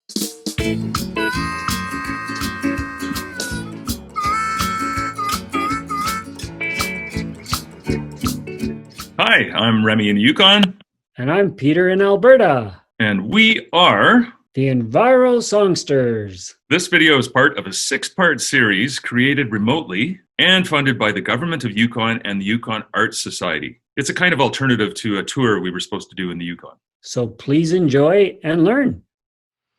Hi, I'm Remy in Yukon. And I'm Peter in Alberta. And we are the EnviroSongsters. This video is part of a 6-part series created remotely and funded by the Government of Yukon and the Yukon Arts Society. It's a kind of alternative to a tour we were supposed to do in the Yukon. So please enjoy and learn.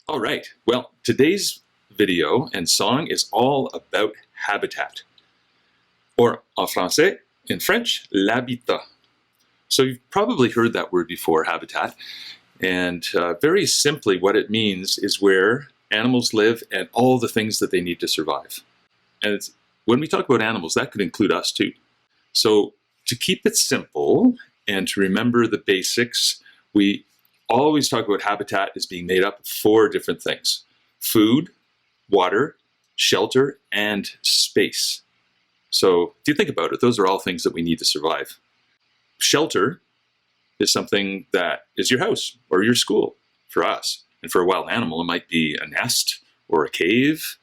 All right. Well, today's video and song is all about habitat. Or en français, in French, l'habitat. So you've probably heard that word before, habitat. And very simply what it means is where animals live and all the things that they need to survive. And when we talk about animals, that could include us too. So to keep it simple and to remember the basics, we always talk about habitat as being made up of 4 different things: food, water, shelter, and space. So if you think about it, those are all things that we need to survive. Shelter is something that is your house or your school for us. And for a wild animal, it might be a nest or a cave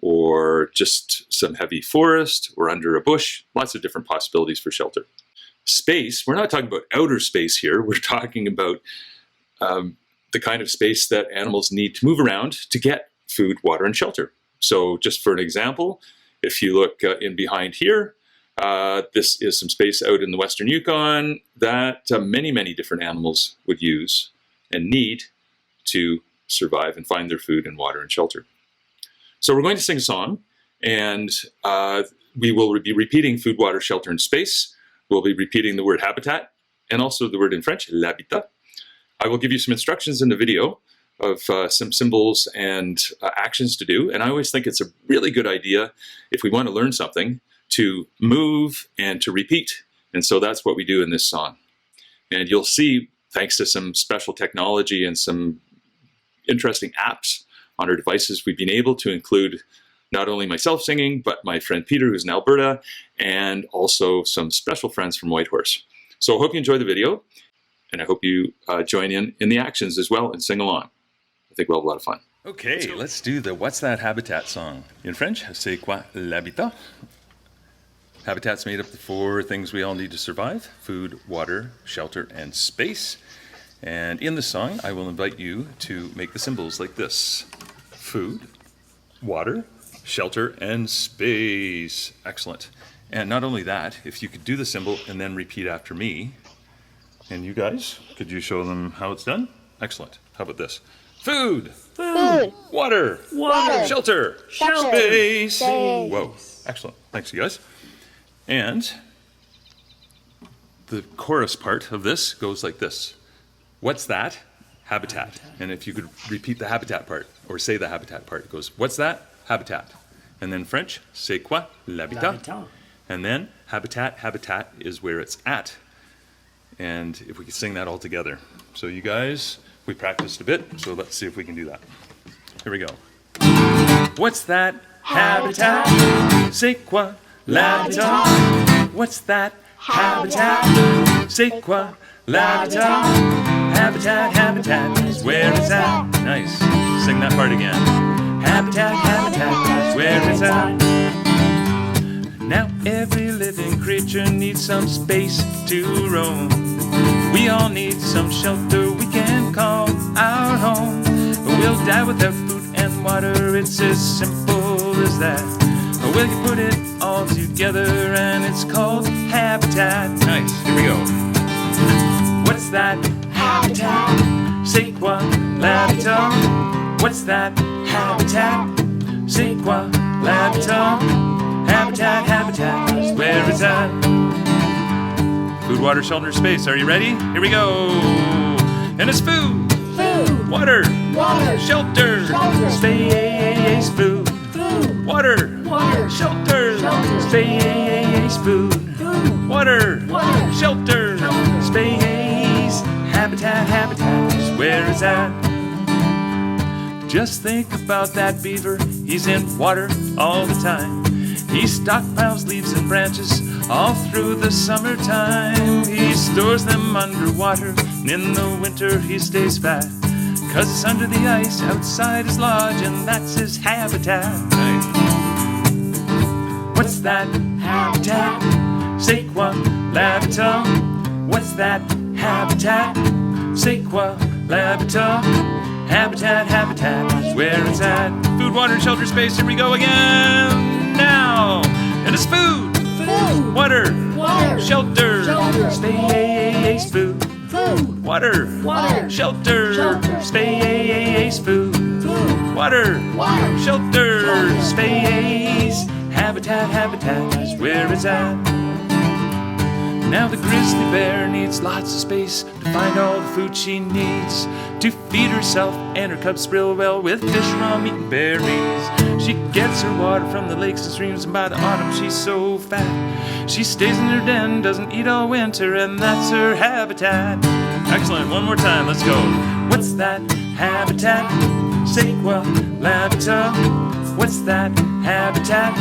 or just some heavy forest or under a bush. Lots of different possibilities for shelter. Space, we're not talking about outer space here. We're talking about the kind of space that animals need to move around to get food, water, and shelter. So just for an example, if you look in behind here, this is some space out in the Western Yukon that many, many different animals would use and need to survive and find their food and water and shelter. So we're going to sing a song, and we will be repeating food, water, shelter, and space. We'll be repeating the word habitat and also the word in French, l'habitat. I will give you some instructions in the video of some symbols and actions to do. And I always think it's a really good idea if we want to learn something to move and to repeat. And so that's what we do in this song. And you'll see, thanks to some special technology and some interesting apps on our devices, we've been able to include not only myself singing, but my friend Peter, who's in Alberta, and also some special friends from Whitehorse. So I hope you enjoy the video, and I hope you join in the actions as well and sing along. I think we'll have a lot of fun. Okay, let's do the What's That Habitat song. In French, c'est quoi l'habitat? Habitat's made up of 4 things we all need to survive: food, water, shelter, and space. And in the song, I will invite you to make the symbols like this: food, water, shelter, and space. Excellent. And not only that, if you could do the symbol and then repeat after me. And you guys, could you show them how it's done? Excellent. How about this? Food. Food. Water. Water. Shelter. Shelter. Space. Space. Whoa. Excellent. Thanks, you guys. And the chorus part of this goes like this. What's that? Habitat. And if you could repeat the habitat part, or say the habitat part, it goes, what's that? Habitat. And then French, c'est quoi l'habitat? And then habitat is where it's at. And if we could sing that all together. So you guys, we practiced a bit, so let's see if we can do that. Here we go. What's that? Habitat. C'est quoi l'habitat? What's that? Habitat. C'est quoi l'habitat? Habitat is where it's at. Nice. Sing that part again. Habitat is where it's at. Now every living creature needs some space to roam. We all need some shelter we can call our home. But we'll die without food and water, it's as simple as that. Or will you put it all together and it's called habitat. Nice, here we go. What's that? Habitat. C'est quoi l'habitat? What's that? Habitat. C'est quoi l'habitat? Habitat is where it's at. Food, water, shelter, space. Are you ready? Here we go. And it's food. Food. Water. Water. Shelter. Shelter. Space. Food. Food. Water. Water. Shelter. Shelter. Space. Food. Food. Water. Water. Shelter. Shelter. Space. Habitat is where it's at. Just think about that beaver. He's in water all the time. He stockpiles leaves and branches all through the summertime. He stores them underwater, and in the winter he stays fat. 'cause it's under the ice outside his lodge, and that's his habitat. Right. What's that habitat? C'est quoi l'habitat? What's that habitat? C'est quoi l'habitat? Habitat, habitat is where it's at. Food, water, shelter, space, here we go again. Now, and it's food, Food. water, Water. shelter, Shelter. space, food, Food. water, Water. shelter, Shelter. space, food, Food. water, Water. shelter, Shelter. space, habitat, habitat is where it's at. Now the grizzly bear needs lots of space to find all the food she needs to feed herself and her cubs real well with fish, raw meat, and berries. She gets her water from the lakes and streams, and by the autumn she's so fat she stays in her den, doesn't eat all winter, and that's her habitat. Excellent, one more time, let's go. What's that habitat? C'est quoi l'habitat? What's that habitat?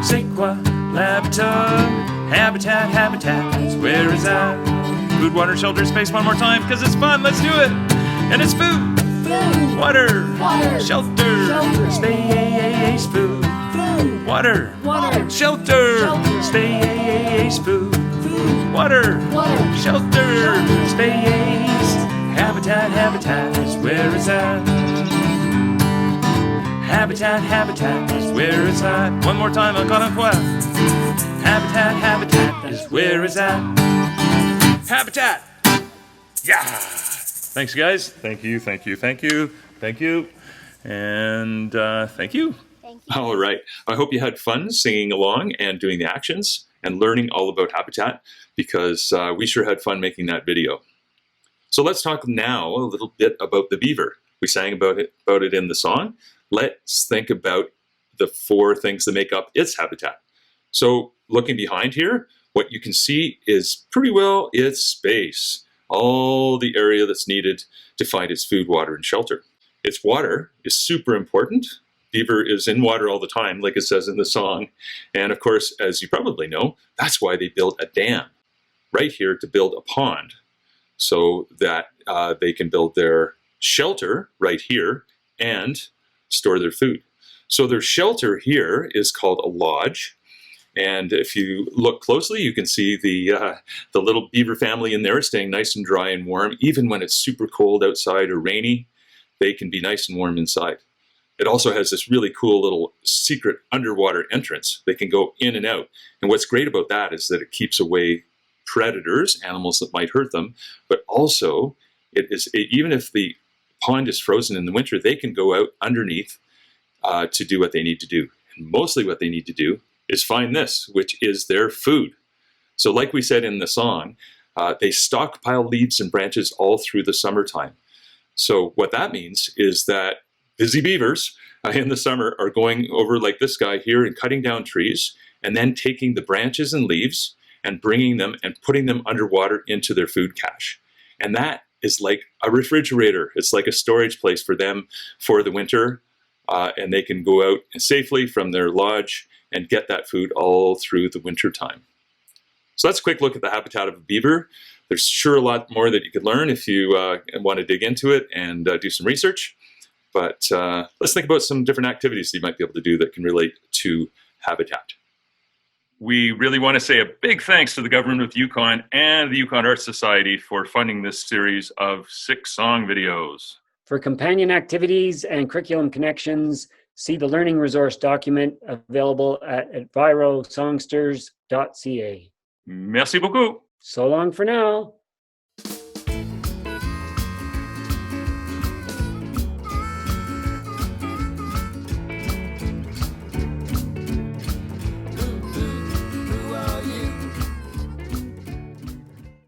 C'est quoi l'habitat? Habitat, habitat is where it's at. Food, water, shelter, space, one more time, because it's fun, let's do it. And it's food, Food. water, Water. shelter, Shelter. space, food, Food. water, Water. shelter, Shelter. space, food, Food. water, Water. shelter, Shelter. space. Habitat, habitat is where it's at. Habitat, habitat is where it's at. One more time, encore une fois. Habitat, habitat is where it's at. Habitat! Yeah! Thanks, guys. Thank you, thank you, thank you, thank you, and thank you. All right. I hope you had fun singing along and doing the actions and learning all about habitat, because we sure had fun making that video. So let's talk now a little bit about the beaver. We sang about it in the song. Let's think about the 4 things that make up its habitat. So looking behind here, what you can see is pretty well its space, all the area that's needed to find its food, water, and shelter. Its water is super important. Beaver is in water all the time, like it says in the song. And of course, as you probably know, that's why they built a dam right here to build a pond, so that they can build their shelter right here and store their food. So their shelter here is called a lodge. And if you look closely, you can see the little beaver family in there staying nice and dry and warm. Even when it's super cold outside or rainy, they can be nice and warm inside. It also has this really cool little secret underwater entrance. They can go in and out. And what's great about that is that it keeps away predators, animals that might hurt them, but also even if the pond is frozen in the winter, they can go out underneath to do what they need to do. And mostly what they need to do is find this, which is their food. So like we said in the song, they stockpile leaves and branches all through the summertime. So what that means is that busy beavers in the summer are going over like this guy here and cutting down trees and then taking the branches and leaves and bringing them and putting them underwater into their food cache. And that is like a refrigerator. It's like a storage place for them for the winter, and they can go out safely from their lodge and get that food all through the winter time. So that's a quick look at the habitat of a beaver. There's sure a lot more that you could learn if you want to dig into it and do some research. But let's think about some different activities that you might be able to do that can relate to habitat. We really want to say a big thanks to the government of Yukon and the Yukon Arts Society for funding this series of 6 song videos. For companion activities and curriculum connections, see the learning resource document available at EnviroSongsters.ca. Merci beaucoup. So long for now.